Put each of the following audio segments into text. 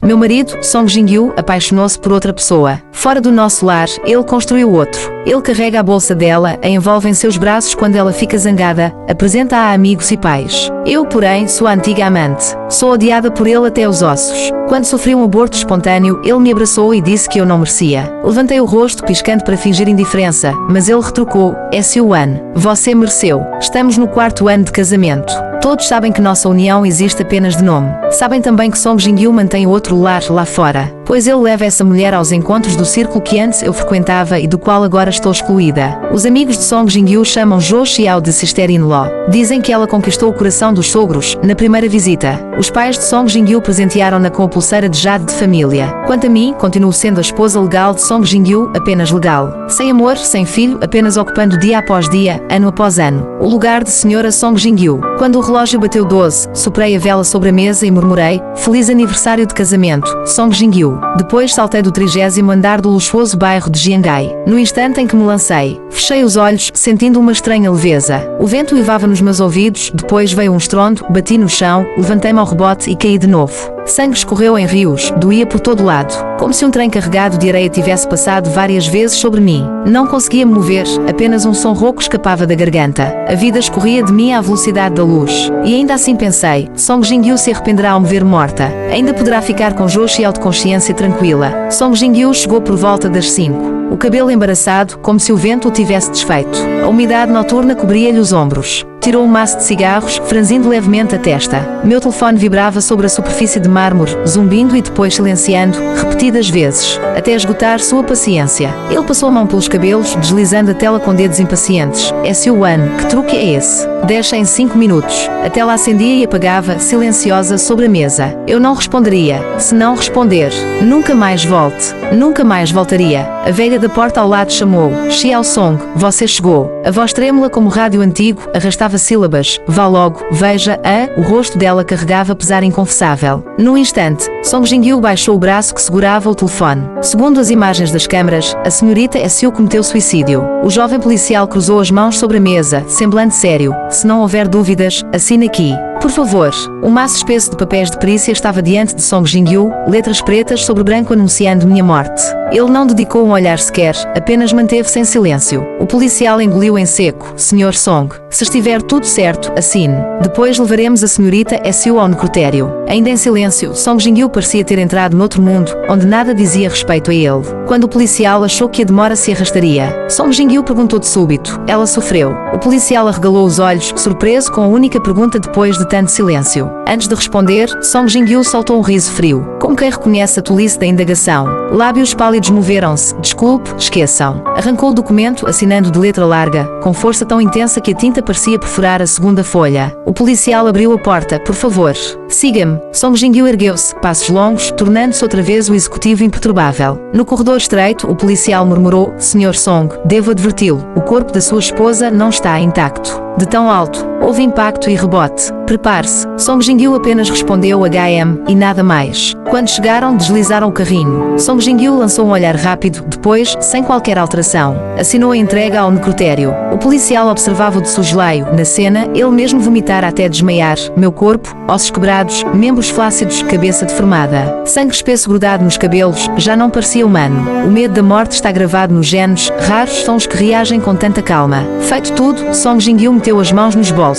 Meu marido, Song Jin-gyu, apaixonou-se por outra pessoa. Fora do nosso lar, ele construiu outro. Ele carrega a bolsa dela, a envolve em seus braços quando ela fica zangada, apresenta-a a amigos e pais. Eu, porém, sou a antiga amante. Sou odiada por ele até os ossos. Quando sofri um aborto espontâneo, ele me abraçou e disse que eu não merecia. Levantei o rosto piscando para fingir indiferença, mas ele retrucou: S.U.N. Você mereceu. Estamos no 4º ano de casamento. Todos sabem que nossa união existe apenas de nome. Sabem também que Song Jin-gyu mantém outro lar lá fora, pois ele leva essa mulher aos encontros do círculo que antes eu frequentava e do qual agora estou excluída. Os amigos de Song Jin-gyu chamam Jo Xiao de sister-in-law. Dizem que ela conquistou o coração dos sogros na primeira visita. Os pais de Song Jin-gyu presentearam-na com a pulseira de jade de família. Quanto a mim, continuo sendo a esposa legal de Song Jin-gyu, apenas legal. Sem amor, sem filho, apenas ocupando dia após dia, ano após ano, o lugar de senhora Song Jin-gyu. Quando o relógio bateu 12, soprei a vela sobre a mesa e murmurei: Feliz aniversário de casamento, Song Jin-gyu. Depois saltei do 30º andar do luxuoso bairro de Jiangai. No instante em que me lancei, fechei os olhos, sentindo uma estranha leveza. O vento uivava nos meus ouvidos, depois veio um estrondo, bati no chão, levantei-me ao rebote e caí de novo. Sangue escorreu em rios, doía por todo lado, como se um trem carregado de areia tivesse passado várias vezes sobre mim. Não conseguia me mover, apenas um som rouco escapava da garganta. A vida escorria de mim à velocidade da luz. E ainda assim pensei: Song Jin-gyu se arrependerá ao me ver morta. Ainda poderá ficar com Jo Xiao de consciência tranquila. Song Jin-gyu chegou por volta das 5. O cabelo embaraçado, como se o vento o tivesse desfeito. A umidade noturna cobria-lhe os ombros. Tirou um maço de cigarros, franzindo levemente a testa. Meu telefone vibrava sobre a superfície de mármore, zumbindo e depois silenciando, repetidas vezes, até esgotar sua paciência. Ele passou a mão pelos cabelos, deslizando a tela com dedos impacientes. S.U.N. Que truque é esse? Deixa em 5 minutos. A tela acendia e apagava, silenciosa, sobre a mesa. Eu não responderia. Se não responder, nunca mais volte. Nunca mais voltaria. A velha da porta ao lado chamou: Xiao Song, você chegou. A voz trêmula como rádio antigo, arrastava sílabas: vá logo, veja, o rosto dela carregava pesar inconfessável. Num instante, Song Jin-gyu baixou o braço que segurava o telefone. Segundo as imagens das câmaras, a senhorita S.U. cometeu suicídio. O jovem policial cruzou as mãos sobre a mesa, semblante sério. Se não houver dúvidas, assine aqui. Por favor. Um maço espesso de papéis de perícia estava diante de Song Jin-gyu, letras pretas sobre branco anunciando minha morte. Ele não dedicou um olhar sequer, apenas manteve-se em silêncio. O policial engoliu em seco: Sr. Song, se estiver tudo certo, assine. Depois levaremos a senhorita S.U. ao necrotério. Ainda em silêncio, Song Jin-gyu parecia ter entrado noutro mundo, onde nada dizia respeito a ele. Quando o policial achou que a demora se arrastaria, Song Jin-gyu perguntou de súbito: ela sofreu? O policial arregalou os olhos, surpreso com a única pergunta depois de tanto silêncio. Antes de responder, Song Jin-gyu soltou um riso frio, como quem reconhece a tolice da indagação. Lábios pálidos moveram-se: desculpe, esqueçam. Arrancou o documento, assinando de letra larga, com força tão intensa que a tinta parecia perfurar a segunda folha. O policial abriu a porta: por favor, siga-me. Song Jin-gyu ergueu-se, passos longos, tornando-se outra vez o executivo imperturbável. No corredor estreito, o policial murmurou: Sr. Song, devo adverti-lo, o corpo da sua esposa não está intacto. De tão alto, houve impacto e rebote. Prepare-se. Song Jin-gyu apenas respondeu HM, e nada mais. Quando chegaram, deslizaram o carrinho. Song Jin-gyu lançou um olhar rápido, depois, sem qualquer alteração, assinou a entrega ao necrotério. O policial observava-o de soslaio. Na cena, ele mesmo vomitara até desmaiar. Meu corpo, ossos quebrados, membros flácidos, cabeça deformada. Sangue espesso grudado nos cabelos, já não parecia humano. O medo da morte está gravado nos genes, raros são os que reagem com tanta calma. Feito tudo, Song Jin-gyu meteu as mãos nos bolsos.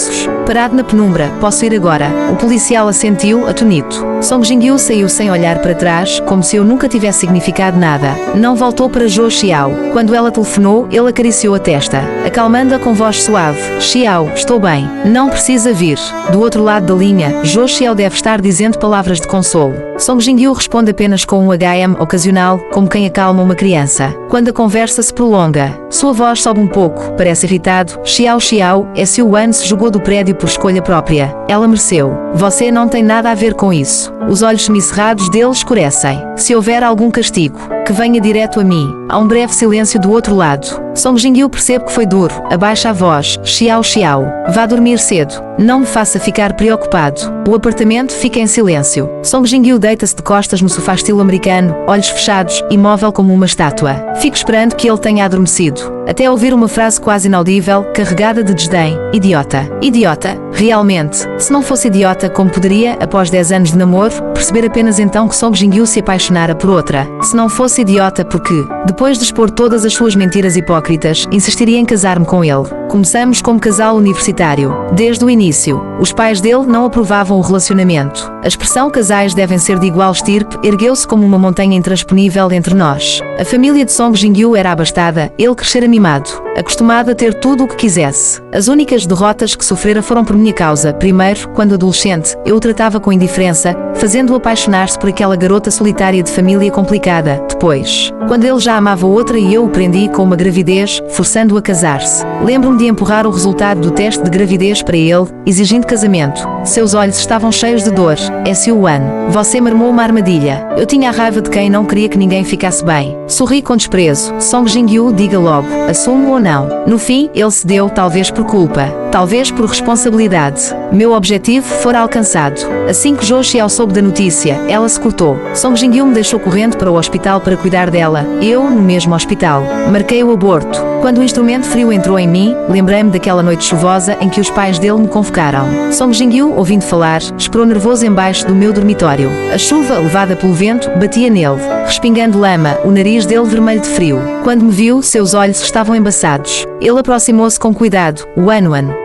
Parado na penumbra: posso ir agora? O policial assentiu, atonito. Song Jin-gyu saiu sem olhar para trás, como se eu nunca tivesse significado nada. Não voltou para Jo Xiao. Quando ela telefonou, ele acariciou a testa, acalmando-a com voz suave: Xiao, estou bem. Não precisa vir. Do outro lado da linha, Jo Xiao deve estar dizendo palavras de consolo. Song Jin-gyu responde apenas com um HM ocasional, como quem acalma uma criança. Quando a conversa se prolonga, sua voz sobe um pouco, parece irritado: Xiao Xiao, S.U.N. se jogou do prédio por escolha própria. Ela mereceu. Você não tem nada a ver com isso. Os olhos semicerrados dele escurecem. Se houver algum castigo, que venha direto a mim. Há um breve silêncio do outro lado. Song Jin-gyu percebe que foi duro. Abaixa a voz: Xiao Xiao, vá dormir cedo. Não me faça ficar preocupado. O apartamento fica em silêncio. Song Jin-gyu deita-se de costas no sofá estilo americano, olhos fechados, imóvel como uma estátua. Fico esperando que ele tenha adormecido. até ouvir uma frase quase inaudível, carregada de desdém: idiota. Idiota? Realmente, se não fosse idiota, como poderia, após 10 anos de namoro, perceber apenas então que Song Jin-gyu se apaixonara por outra? Se não fosse idiota, porque, depois de expor todas as suas mentiras hipócritas, insistiria em casar-me com ele. Começamos como casal universitário. Desde o início, os pais dele não aprovavam o relacionamento. A expressão casais devem ser de igual estirpe ergueu-se como uma montanha intransponível entre nós. A família de Song Jin-gyu era abastada, ele crescera mimado, acostumado a ter tudo o que quisesse. As únicas derrotas que sofrera foram por minha causa. Primeiro, quando adolescente, eu o tratava com indiferença, fazendo-o apaixonar-se por aquela garota solitária de família complicada. Depois, quando ele já amava outra e eu o prendi com uma gravidez, forçando-o a casar-se. Lembro-me de empurrar o resultado do teste de gravidez para ele, exigindo casamento. Seus olhos estavam cheios de dor. S.U.N. Você marmou uma armadilha. Eu tinha a raiva de quem não queria que ninguém ficasse bem. Sorri com desprezo. Song Jin-gyu, diga logo, assumo ou não. No fim, ele cedeu, talvez por culpa, talvez por responsabilidade. Meu objetivo fora alcançado. Assim que Jo Xiao soube da notícia, ela se cortou. Song Jin-gyu me deixou correndo para o hospital para cuidar dela. Eu, no mesmo hospital, marquei o aborto. Quando o instrumento frio entrou em mim, lembrei-me daquela noite chuvosa em que os pais dele me convocaram. Song Jin-gyu, ouvindo falar, esperou nervoso embaixo do meu dormitório. A chuva, levada pelo vento, batia nele, respingando lama, o nariz dele vermelho de frio. Quando me viu, seus olhos estavam embaçados. Ele aproximou-se com cuidado. Wan.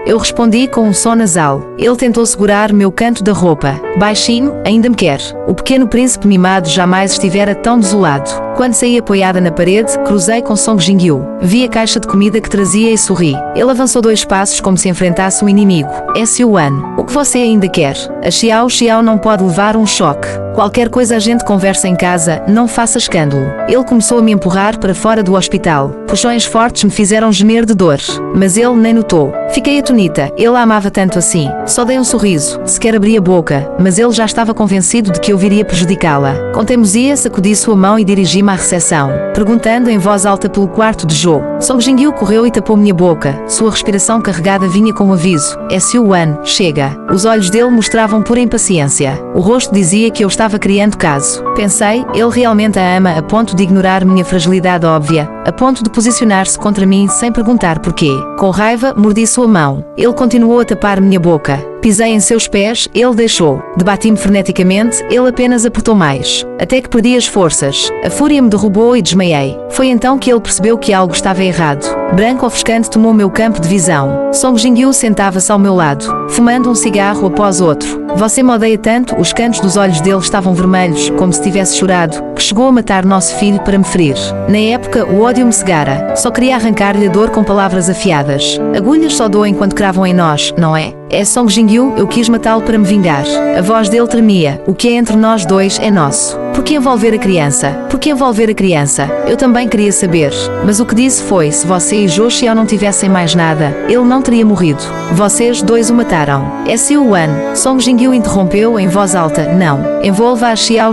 Eu respondi com um som nasal. Ele tentou segurar meu canto da roupa. Baixinho, ainda me quer. O pequeno príncipe mimado jamais estivera tão desolado. Quando saí apoiada na parede, cruzei com Song Jin-gyu. Vi a caixa de comida que trazia e sorri. Ele avançou 2 passos como se enfrentasse um inimigo. S.U.N. O que você ainda quer? A Xiao não pode levar um choque. Qualquer coisa a gente conversa em casa, não faça escândalo. Ele começou a me empurrar para fora do hospital. Puxões fortes me fizeram gemer de dor. Mas ele nem notou. Fiquei atonita. Ele a amava tanto assim. Só dei um sorriso. Sequer abri a boca. Mas ele já estava convencido de que eu viria prejudicá-la. Com teimosia, sacudi sua mão e dirigi-me à recepção, perguntando em voz alta pelo quarto de Jo. Song Jin-gyu correu e tapou minha boca. Sua respiração carregada vinha com um aviso. S.U.N. Chega. Os olhos dele mostravam pura impaciência. O rosto dizia que eu estava criando caso. Pensei, ele realmente a ama a ponto de ignorar minha fragilidade óbvia, a ponto de posicionar-se contra mim sem perguntar porquê. Com raiva, mordi sua mão. Ele continuou a tapar minha boca. Pisei em seus pés, ele deixou. Debati-me freneticamente, ele apenas apertou mais. Até que perdi as forças. A fúria me derrubou e desmaiei. Foi então que ele percebeu que algo estava errado. Branco ofuscante tomou meu campo de visão. Song Jin-gyu sentava-se ao meu lado, fumando um cigarro após outro. Você me odeia tanto, os cantos dos olhos dele estavam vermelhos, como se tivesse chorado, que chegou a matar nosso filho para me ferir. Na época, o ódio me cegara. Só queria arrancar-lhe a dor com palavras afiadas. Agulhas só doem quando cravam em nós, não é? É Song Jin-gyu, eu quis matá-lo para me vingar. A voz dele tremia. O que é entre nós dois é nosso. Por que envolver a criança? Por que envolver a criança? Eu também queria saber. Mas o que disse foi, se você e Jo Xiao não tivessem mais nada, ele não teria morrido. Vocês dois o mataram. S.U.N. Song Jin-gyu interrompeu em voz alta. Não. Envolva a Xiao.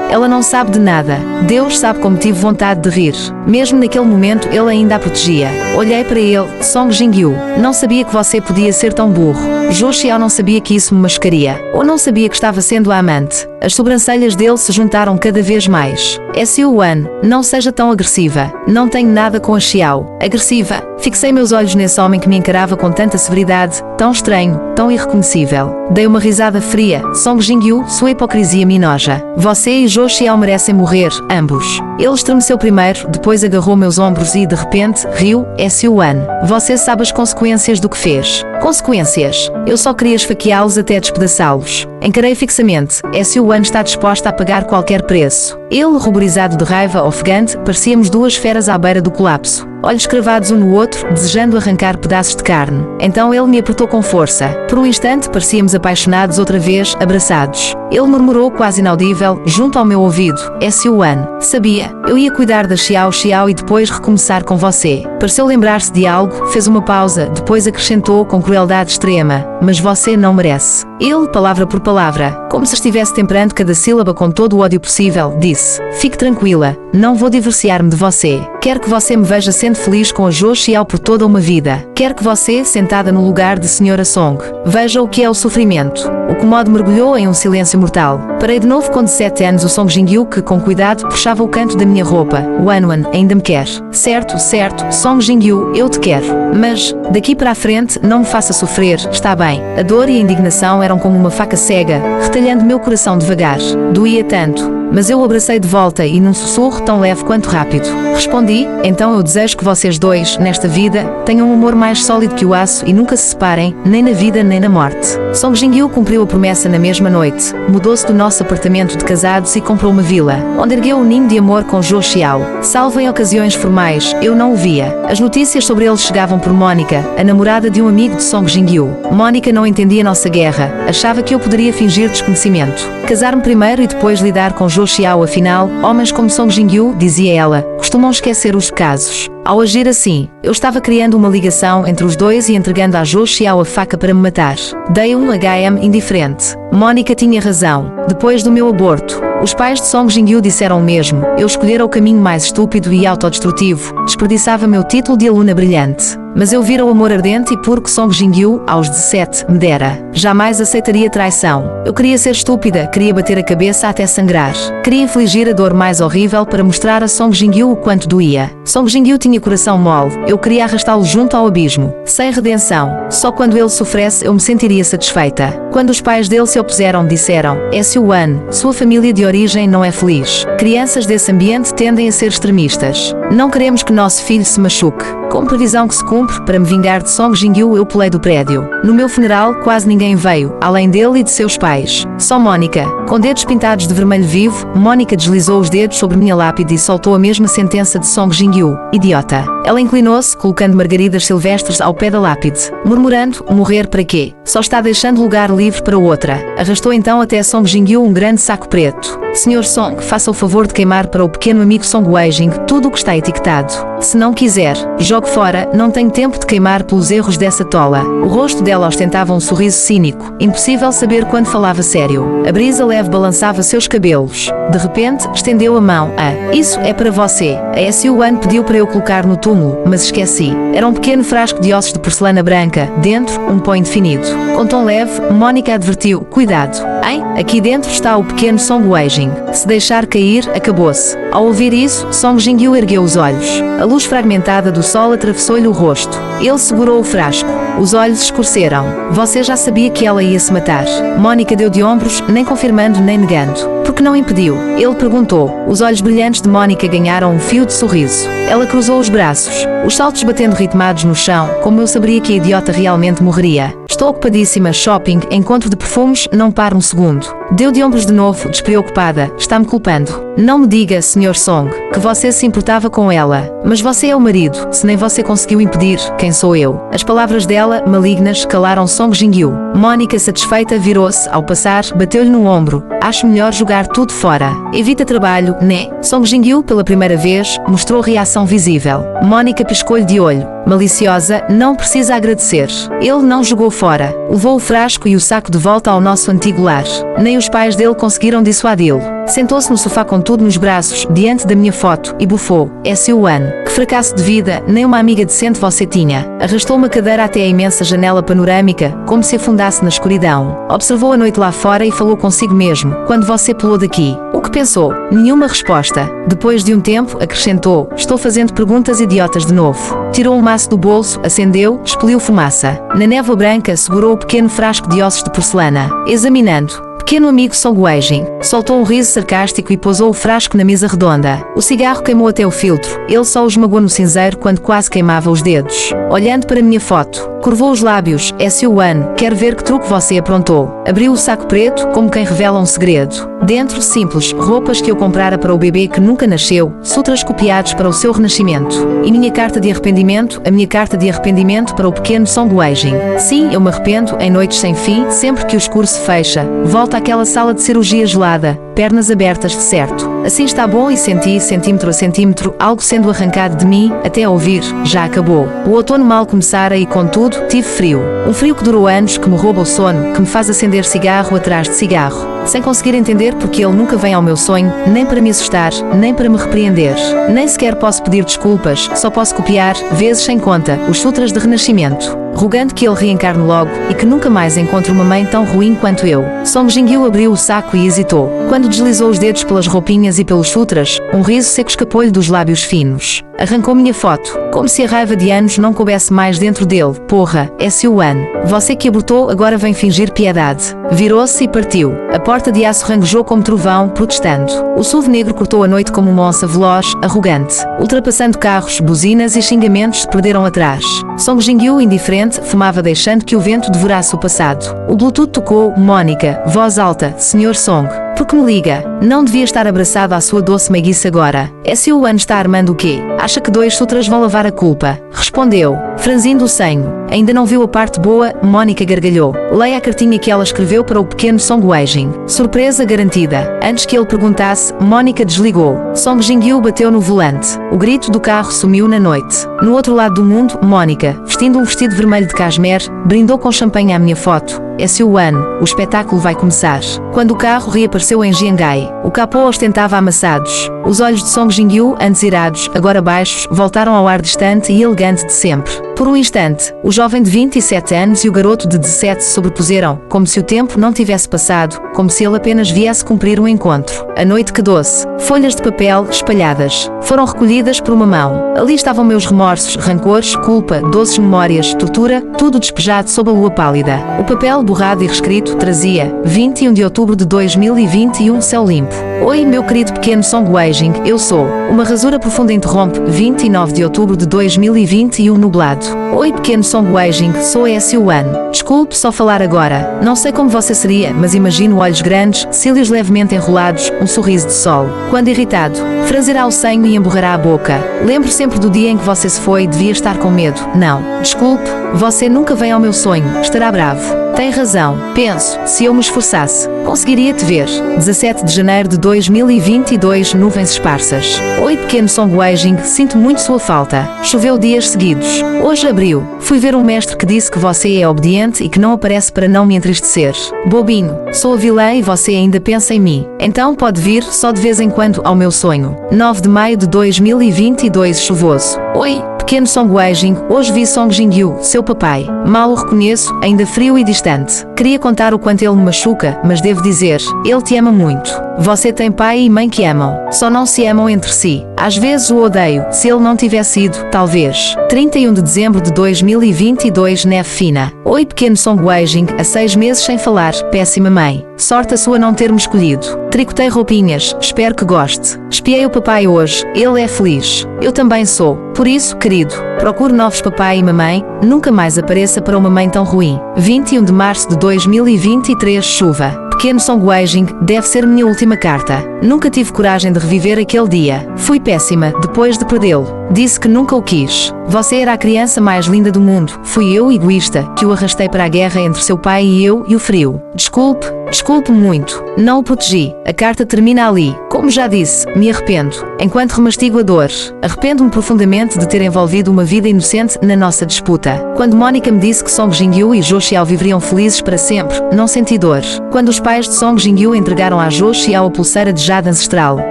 Ela não sabe de nada. Deus sabe como tive vontade de rir. Mesmo naquele momento, ele ainda a protegia. Olhei para ele. Song Jin-gyu. Não sabia que você podia ser tão burro. Jo Xiao não sabia que isso me machucaria. Ou não sabia que estava sendo a amante. As sobrancelhas dele se juntaram cada vez mais. S.U.N. Não seja tão agressiva. Não tenho nada com a Xiao. Agressiva? Fixei meus olhos nesse homem que me encarava com tanta severidade, tão estranho, tão irreconhecível. Dei uma risada fria. Song Jin-gyu, sua hipocrisia me enoja. Você e Jo Xiao merecem morrer, ambos. Ele estremeceu primeiro, depois agarrou meus ombros e, de repente, riu. S.U.N. Você sabe as consequências do que fez. Consequências? Eu só queria esfaqueá-los até despedaçá-los. Encarei fixamente. S.U.N. está disposta a pagar qualquer preço. Ele, ruborizado de raiva ofegante, parecíamos 2 feras à beira do colapso. Olhos cravados um no outro, desejando arrancar pedaços de carne. Então ele me apertou com força. Por um instante parecíamos apaixonados outra vez, abraçados. Ele murmurou quase inaudível, junto ao meu ouvido. S.U.N. Sabia, eu ia cuidar da Xiao e depois recomeçar com você. Pareceu lembrar-se de algo, fez uma pausa, depois acrescentou com crueldade extrema. Mas você não merece. Ele, palavra por palavra, como se estivesse temperando cada sílaba com todo o ódio possível, disse. disse: fique tranquila, não vou divorciar-me de você. Quero que você me veja sendo feliz com a Jo Xiao por toda uma vida. Quero que você, sentada no lugar de Sra. Song, veja o que é o sofrimento. O comodo mergulhou em um silêncio mortal. Parei de novo com 17 anos o Song Jingyu que, com cuidado, puxava o canto da minha roupa. Wanwan, ainda me quer. Certo, certo, Song Jingyu, eu te quero. Mas, daqui para a frente, não me faça sofrer, está bem. A dor e a indignação eram como uma faca cega, retalhando meu coração devagar. Doía tanto. Mas eu o abracei de volta e num sussurro tão leve quanto rápido. Respondi: então eu desejo que vocês dois, nesta vida, tenham um amor mais sólido que o aço e nunca se separem, nem na vida nem na morte. Song Jingyu cumpriu a promessa na mesma noite. Mudou-se do nosso apartamento de casados e comprou uma vila, onde ergueu um ninho de amor com Jo Xiao. Salvo em ocasiões formais, eu não o via. As notícias sobre ele chegavam por Mónica, a namorada de um amigo de Song Jingyu. Mónica não entendia nossa guerra, achava que eu poderia fingir desconhecimento. Casar-me primeiro e depois lidar com Jo Xiao, afinal, homens como Song Jingyu, dizia ela, costumam esquecer os casos. Ao agir assim, eu estava criando uma ligação entre os dois e entregando a Jo Xiao a faca para me matar. Dei um HM indiferente. Mónica tinha razão. Depois do meu aborto, os pais de Song Jingyu disseram o mesmo. Eu escolhera o caminho mais estúpido e autodestrutivo. Desperdiçava meu título de aluna brilhante. Mas eu vira o amor ardente e puro que Song Jingyu, aos 17, me dera. Jamais aceitaria traição. Eu queria ser estúpida, queria bater a cabeça até sangrar. Queria infligir a dor mais horrível para mostrar a Song Jingyu o quanto doía. Song Jingyu tinha coração mole. Eu queria arrastá-lo junto ao abismo. Sem redenção. Só quando ele sofresse eu me sentiria satisfeita. Quando os pais dele se opuseram, disseram: S.U.An, sua família de origem não é feliz. Crianças desse ambiente tendem a ser extremistas. Não queremos que nosso filho se machuque. Com previsão que se cumpre, para me vingar de Song Jingyu eu pulei do prédio. No meu funeral quase ninguém veio, além dele e de seus pais. Só Mónica. Com dedos pintados de vermelho vivo, Mónica deslizou os dedos sobre minha lápide e soltou a mesma sentença de Song Jingyu: idiota. Ela inclinou-se, colocando margaridas silvestres ao pé da lápide, murmurando: morrer para quê? Só está deixando lugar livre para outra. Arrastou então até Song Jingyu um grande saco preto. Sr. Song, faça o favor de queimar para o pequeno amigo Song Weijing tudo o que está etiquetado. Se não quiser, jogue fora, não tenho tempo de queimar pelos erros dessa tola. O rosto dela ostentava um sorriso cínico, impossível saber quando falava sério. A brisa leve balançava seus cabelos. De repente, estendeu a mão. Isso é para você. A S.U.An pediu para eu colocar no túmulo, mas esqueci. Era um pequeno frasco de ossos de porcelana branca, dentro, um pó indefinido. Com tom leve, Mónica advertiu: cuidado. Hein? Aqui dentro está o pequeno Song Weijing. Se deixar cair, acabou-se. Ao ouvir isso, Song Jingyu ergueu os olhos. A luz fragmentada do sol atravessou-lhe o rosto. Ele segurou o frasco. Os olhos escureceram. Você já sabia que ela ia se matar. Mónica deu de ombros, nem confirmando nem negando. Por que não impediu? Ele perguntou. Os olhos brilhantes de Mónica ganharam um fio de sorriso. Ela cruzou os braços, os saltos batendo ritmados no chão, como eu saberia que a idiota realmente morreria. Estou ocupadíssima, shopping, encontro de perfumes, não paro um segundo. Deu de ombros de novo, despreocupada. Está-me culpando. Não me diga, Sr. Song, que você se importava com ela. Mas você é o marido, se nem você conseguiu impedir, quem sou eu? As palavras dela, malignas, calaram Song Jingyu. Mónica, satisfeita, virou-se, ao passar, bateu-lhe no ombro. Acho melhor jogar tudo fora. Evita trabalho, né? Song Jingyu, pela primeira vez, mostrou reação visível. Mónica piscou-lhe de olho. Maliciosa, não precisa agradecer. Ele não jogou fora. Levou o frasco e o saco de volta ao nosso antigo lar. Nem os pais dele conseguiram dissuadi-lo. Sentou-se no sofá com tudo nos braços, diante da minha foto, e bufou. S.U.An, que fracasso de vida, nem uma amiga decente você tinha. Arrastou uma cadeira até a imensa janela panorâmica, como se afundasse na escuridão. Observou a noite lá fora e falou consigo mesmo. Quando você pulou daqui, o que pensou? Nenhuma resposta. Depois de um tempo, acrescentou: estou fazendo perguntas idiotas de novo. Tirou um maço do bolso, acendeu, expeliu fumaça. Na névoa branca, segurou o pequeno frasco de ossos de porcelana. Examinando. Pequeno amigo Song Weijing soltou um riso sarcástico e pousou o frasco na mesa redonda. O cigarro queimou até o filtro. Ele só o esmagou no cinzeiro quando quase queimava os dedos. Olhando para a minha foto, curvou os lábios. S.U.An, quero ver que truque você aprontou. Abriu o saco preto, como quem revela um segredo. Dentro, simples, roupas que eu comprara para o bebê que nunca nasceu, sutras copiados para o seu renascimento. E minha carta de arrependimento, a minha carta de arrependimento para o pequeno Song Weijing. Sim, eu me arrependo, em noites sem fim, sempre que o escuro se fecha. Volta àquela sala de cirurgia gelada, pernas abertas de certo. Assim está bom, e senti, centímetro a centímetro, algo sendo arrancado de mim, até a ouvir, já acabou. O outono mal começara e, contudo, tive frio. Um frio que durou anos, que me rouba o sono, que me faz acender cigarro atrás de cigarro. sem conseguir entender porque ele nunca vem ao meu sonho, nem para me assustar, nem para me repreender. Nem sequer posso pedir desculpas, só posso copiar, vezes sem conta, os sutras de renascimento, rogando que ele reencarne logo e que nunca mais encontre uma mãe tão ruim quanto eu. Song Jin-gyu abriu o saco e hesitou. Quando deslizou os dedos pelas roupinhas e pelos sutras, um riso seco escapou-lhe dos lábios finos. Arrancou minha foto, como se a raiva de anos não coubesse mais dentro dele. Porra, S.U.N. Você que abortou agora vem fingir piedade. Virou-se e partiu. A porta de aço rangejou como trovão, protestando. O SUV negro cortou a noite como uma onça veloz, arrogante. Ultrapassando carros, buzinas e xingamentos se perderam atrás. Song Jin-gyu, indiferente, fumava deixando que o vento devorasse o passado. O Bluetooth tocou. Mônica, voz alta, Sr. Song. Por que me liga? Não devia estar abraçado à sua doce meiguice agora. S.U.N. está armando o quê? Acha que 2 sutras vão lavar a culpa? Respondeu, franzindo o senho. Ainda não viu a parte boa? Mônica gargalhou. Leia a cartinha que ela escreveu para o pequeno Song Weijing. Surpresa garantida. Antes que ele perguntasse, Mônica desligou. Song Jin-gyu bateu no volante. O grito do carro sumiu na noite. No outro lado do mundo, Mônica, vestindo um vestido vermelho de cashmere, brindou com champanhe à minha foto. S.U.N. O espetáculo vai começar. Quando o carro reapareceu em Jiangai, o capô ostentava amassados. Os olhos de Song Jin-gyu, antes irados, agora baixos, voltaram ao ar distante e elegante de sempre. Por um instante, o jovem de 27 anos e o garoto de 17 se sobrepuseram, como se o tempo não tivesse passado, como se ele apenas viesse cumprir um encontro. A noite quedou-se. Folhas de papel, espalhadas, foram recolhidas por uma mão. Ali estavam meus remorsos, rancores, culpa, doces memórias, tortura, tudo despejado sob a lua pálida. O papel borrado e reescrito trazia 21 de outubro de 2021, céu limpo. Oi, meu querido pequeno Song Weijing, eu sou. Uma rasura profunda interrompe, 29 de outubro de 2021, nublado. Oi, pequeno Song Weijing, sou a S.U.N. Desculpe só falar agora. Não sei como você seria, mas imagino olhos grandes, cílios levemente enrolados, um sorriso de sol. Quando irritado, franzirá o senho e emburrará a boca. Lembro sempre do dia em que você se foi, devia estar com medo. Não, desculpe, você nunca vem ao meu sonho, estará bravo. Tem razão, penso, se eu me esforçasse, conseguiria te ver. 17 de janeiro de 2022, nuvens esparsas. Oi, pequeno Song Weijing, sinto muito sua falta. Choveu dias seguidos. Hoje abriu. Fui ver um mestre que disse que você é obediente e que não aparece para não me entristecer. Bobinho, sou a vilã e você ainda pensa em mim. Então pode vir, só de vez em quando, ao meu sonho. 9 de maio de 2022, chuvoso. Oi, pequeno Song Weijing, hoje vi Song Jin-gyu, seu papai. Mal o reconheço, ainda frio e distante. Queria contar o quanto ele me machuca, mas devo dizer, ele te ama muito. Você tem pai e mãe que amam, só não se amam entre si. Às vezes o odeio, se ele não tivesse ido, talvez. 31 de dezembro de 2022, neve fina. Oi, pequeno Song Weijing, há 6 meses sem falar, péssima mãe. Sorte a sua não ter-me escolhido. Tricotei roupinhas, espero que goste. Espiei o papai hoje, ele é feliz. Eu também sou. Por isso, querido, procure novos papai e mamãe, nunca mais apareça para uma mãe tão ruim. 21 de março de 2023, chuva. Pequeno Song Weijing, deve ser minha última carta. Nunca tive coragem de reviver aquele dia. Fui péssima, depois de perdê-lo. Disse que nunca o quis. Você era a criança mais linda do mundo. Fui eu, egoísta, que o arrastei para a guerra entre seu pai e eu, e o frio. Desculpe muito. Não o protegi. A carta termina ali. Como já disse, me arrependo. Enquanto remastigo a dor, arrependo-me profundamente de ter envolvido uma vida inocente na nossa disputa. Quando Mônica me disse que Song Jin-gyu e Jo Xiao viveriam felizes para sempre, não senti dor. Quando os pais de Song Jin-gyu entregaram a Jo Xiao a pulseira de jade ancestral,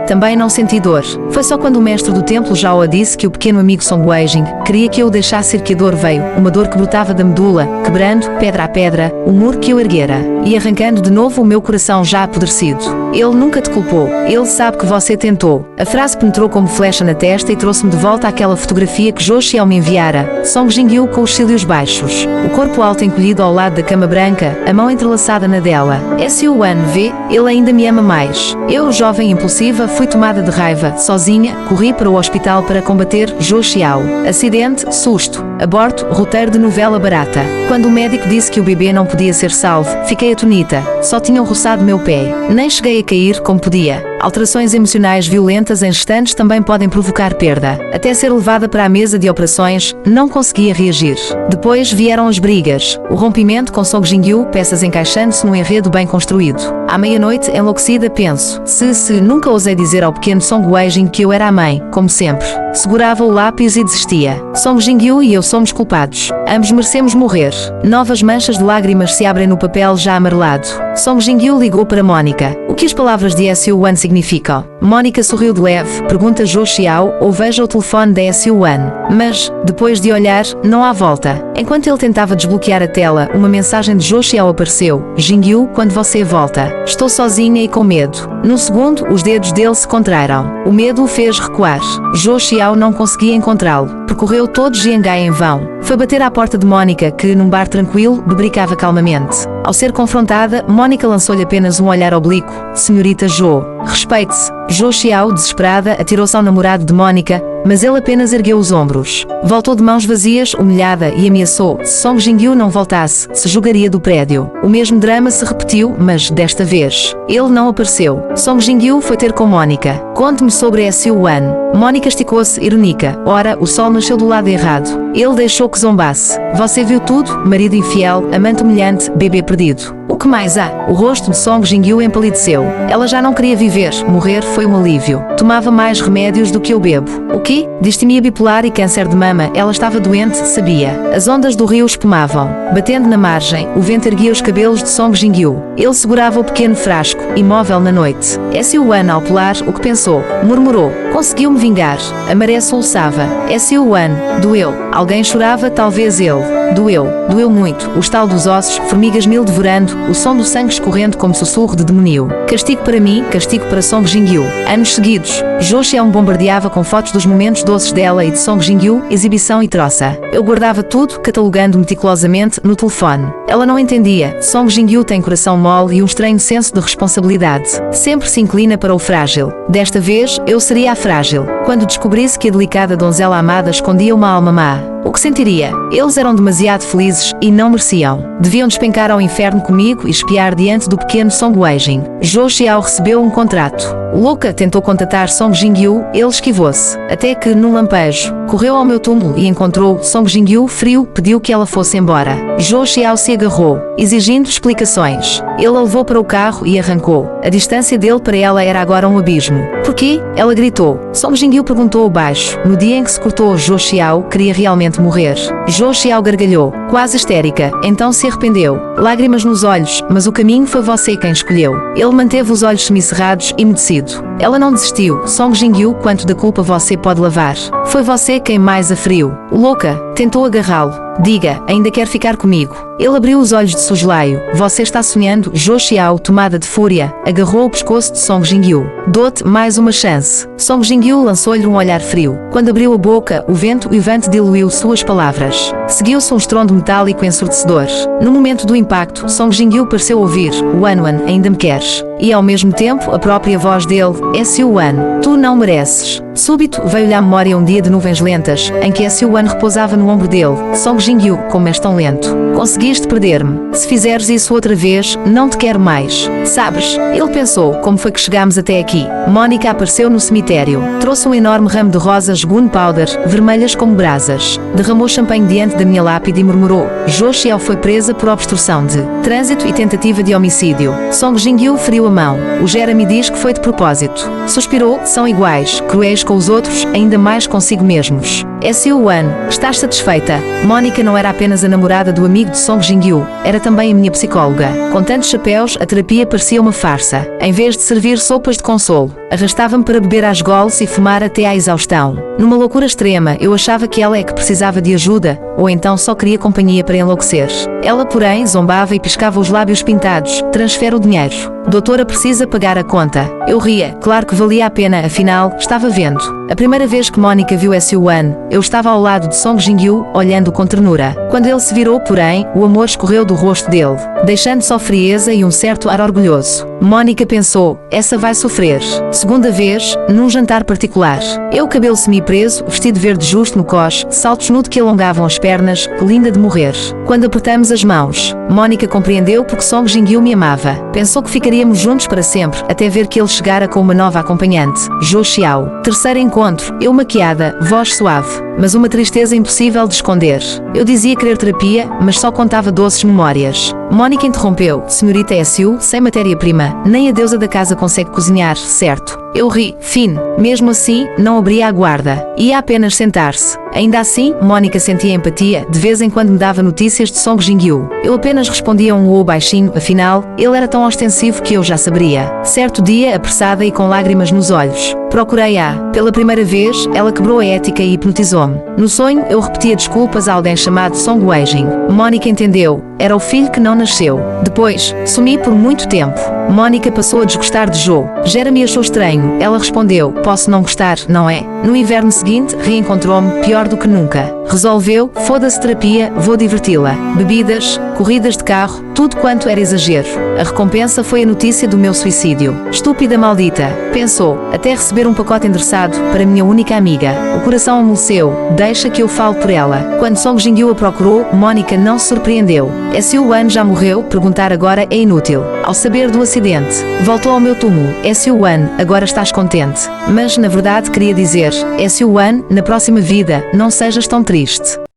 também não senti dor. Foi só quando o mestre do templo Zhao disse que o pequeno amigo Song Weijing queria que eu o deixasse ir que a dor veio, uma dor que brotava da medula, quebrando, pedra a pedra, o muro que eu erguera, e arrancando de novo o meu coração já apodrecido. Ele nunca te culpou, ele sabe que você tentou. A frase penetrou como flecha na testa e trouxe-me de volta àquela fotografia que Jo Xiao me enviara, Song Jin-gyu com os cílios baixos, o corpo alto encolhido ao lado da cama branca, a mão entrelaçada na dela. S.U.N. vê, ele ainda me ama mais. Eu, jovem impulsiva, fui tomada de raiva, sozinha, corri para o hospital para combater Jo Xiao. Acidente, susto, aborto, roteiro de novela barata. Quando o médico disse que o bebê não podia ser salvo, fiquei atonita, só tinham roçado meu pé. Nem cheguei a cair como podia. Alterações emocionais violentas em gestantes também podem provocar perda. Até ser levada para a mesa de operações, não conseguia reagir. Depois vieram as brigas, o rompimento com Song Jin-gyu, peças encaixando-se num enredo bem construído. À meia-noite, enlouquecida, penso, se nunca ousei dizer ao pequeno Song Weijing que eu era a mãe, como sempre. segurava o lápis e desistia. Song Jin-gyu e eu somos culpados. Ambos merecemos morrer. Novas manchas de lágrimas se abrem no papel já amarelado. Song Jin-gyu ligou para Mónica. O que as palavras de SU1 significam? Mónica sorriu de leve, pergunta Jo Xiao ou veja o telefone da SU1. Mas, depois de olhar, não há volta. Enquanto ele tentava desbloquear a tela, uma mensagem de Jo Xiao apareceu. Jin-gyu, quando você volta? Estou sozinha e com medo. Num segundo, os dedos dele se contraíram. O medo o fez recuar. Jo Xiao não conseguia encontrá-lo. Percorreu todo Jiangai em vão. Foi bater à porta de Mónica, que, num bar tranquilo, bebericava calmamente. Ao ser confrontada, Mónica lançou-lhe apenas um olhar oblíquo. Senhorita Jo, respeite-se. Jo Xiao, desesperada, atirou-se ao namorado de Mónica, mas ele apenas ergueu os ombros. Voltou de mãos vazias, humilhada, e ameaçou. Se Song Jin-gyu não voltasse, se jogaria do prédio. O mesmo drama se repetiu, mas desta vez, ele não apareceu. Song Jin-gyu foi ter com Mónica. Conte-me sobre SU1. Mónica esticou-se, irónica. Ora, o sol nasceu do lado errado. Ele deixou que zombasse. Você viu tudo? Marido infiel, amante humilhante, bebê perdido. O que mais há? O rosto de Song Jin-gyu empalideceu. Ela já não queria viver. Morrer foi um alívio. Tomava mais remédios do que eu bebo. O quê? Distimia bipolar e câncer de mama. Ela estava doente, sabia. As ondas do rio espumavam. Batendo na margem, o vento erguia os cabelos de Song Jin-gyu. Ele segurava o pequeno frasco, imóvel na noite. SU1 ao pular, o que pensou? Murmurou. Conseguiu-me vingar. A maré soluçava. SU1. Doeu. Alguém chorava, talvez ele. Doeu. Doeu muito. O estalo dos ossos, formigas mil devorando, o som do sangue escorrendo como sussurro de demoníaco. Castigo para mim, castigo para Song Jin-gyu. Anos seguidos, Jo Xiao bombardeava com fotos dos momentos doces dela e de Song Jin-gyu, exibição e troça. Eu guardava tudo, catalogando meticulosamente, no telefone. Ela não entendia. Song Jin-gyu tem coração mole e um estranho senso de responsabilidade. Sempre se inclina para o frágil. Desta vez, eu seria a frágil. Quando descobrisse que a delicada donzela amada escondia uma alma má, o que sentiria? Eles eram demasiado felizes e não mereciam. Deviam despencar ao inferno comigo e espiar diante do pequeno Song Weijing. Jo Xiao recebeu um contrato. Louca tentou contatar Song Jin-gyu, ele esquivou-se. Até que, num lampejo, correu ao meu túmulo e encontrou Song Jin-gyu frio, pediu que ela fosse embora. Jo Xiao se agarrou, exigindo explicações. Ele a levou para o carro e arrancou. A distância dele para ela era agora um abismo. Porquê? Ela gritou. Song Jin-gyu perguntou baixo. No dia em que se cortou, Jo Xiao queria realmente morrer. Jo Xiao gargalhou, quase histérica. Então se arrependeu. Lágrimas nos olhos, mas o caminho foi você quem escolheu. Ele manteve os olhos semicerrados, emudecido. Ela não desistiu. Song Jin-gyu, quanto da culpa você pode lavar? Foi você quem mais a feriu. Louca, tentou agarrá-lo. Diga, ainda quer ficar comigo? Ele abriu os olhos de soslaio. Você está sonhando? Jo Xiao, tomada de fúria, agarrou o pescoço de Song Jin-gyu. Dou-te mais uma chance. Song Jin-gyu lançou-lhe um olhar frio. Quando abriu a boca, o vento uivante diluiu suas palavras. Seguiu-se um estrondo metálico ensurdecedor. No momento do impacto, Song Jin-gyu pareceu ouvir: Wan, ainda me queres? E ao mesmo tempo, a própria voz dele: SU1, tu não mereces. Súbito, veio-lhe à memória um dia de nuvens lentas, em que SU1 repousava no ombro dele. Song Jin-gyu, como és tão lento. Conseguiste perder-me. Se fizeres isso outra vez, não te quero mais. Sabes? Ele pensou, como foi que chegámos até aqui? Mónica apareceu no cemitério. Trouxe um enorme ramo de rosas gunpowder, vermelhas como brasas. Derramou champanhe diante da minha lápide e murmurou. Jo Xiao foi presa por obstrução de trânsito e tentativa de homicídio. Song Jin-gyu feriu a mão. O Jeremy diz que foi de propósito. Suspirou, são iguais, cruéis com os outros, ainda mais consigo mesmos. SU1, estás satisfeita? Mónica não era apenas a namorada do amigo de Song Jin-gyu, era também a minha psicóloga. Com tantos chapéus, a terapia parecia uma farsa. Em vez de servir sopas de consolo, arrastava-me para beber às goles e fumar até à exaustão. Numa loucura extrema, eu achava que ela é que precisava de ajuda, ou então só queria companhia para enlouquecer. Ela, porém, zombava e piscava os lábios pintados. Transfere o dinheiro. Doutora precisa pagar a conta. Eu ria, claro que valia a pena, afinal, estava vendo. A primeira vez que Mónica viu SU1, eu estava ao lado de Song Jin-gyu, olhando com ternura. Quando ele se virou, porém, o amor escorreu do rosto dele, deixando só frieza e um certo ar orgulhoso. Mónica pensou, essa vai sofrer. Segunda vez, num jantar particular. Eu, cabelo semi-preso, vestido verde justo no cos, saltos nude que alongavam as pernas, linda de morrer. Quando apertamos as mãos, Mónica compreendeu porque Song Jin-gyu me amava. Pensou que ficaríamos juntos para sempre, até ver que ele chegara com uma nova acompanhante, Jo Xiao. Terceiro encontro, eu maquiada, voz suave, mas uma tristeza impossível de esconder. Eu dizia querer terapia, mas só contava doces memórias. Mónica interrompeu. Senhorita S.U., sem matéria-prima, nem a deusa da casa consegue cozinhar, certo? Eu ri. Fine. Mesmo assim, não abria a guarda. Ia apenas sentar-se. Ainda assim, Mónica sentia empatia, de vez em quando me dava notícias de Song Jin-gyu. Eu apenas respondia um baixinho, afinal, ele era tão ostensivo que eu já saberia. Certo dia, apressada e com lágrimas nos olhos, procurei-a. Pela primeira vez, ela quebrou a ética e hipnotizou-me. No sonho, eu repetia desculpas a alguém chamado Song Weijing. Mónica entendeu. Era o filho que não nasceu. Depois, sumi por muito tempo. Mónica passou a desgostar de Jo. Jera me achou estranho. Ela respondeu, posso não gostar, não é? No inverno seguinte, reencontrou-me, pior do que nunca. Resolveu, foda-se terapia, vou diverti-la. Bebidas, corridas de carro, tudo quanto era exagero. A recompensa foi a notícia do meu suicídio. Estúpida maldita, pensou, até receber um pacote endereçado para minha única amiga. O coração amoleceu, deixa que eu falo por ela. Quando Song Jin-gyu a procurou, Mónica não se surpreendeu. S.U.An já morreu? Perguntar agora é inútil. Ao saber do acidente, voltou ao meu túmulo. S.U.An, agora estás contente. Mas, na verdade, queria dizer, S.U.An, na próxima vida, não sejas tão triste.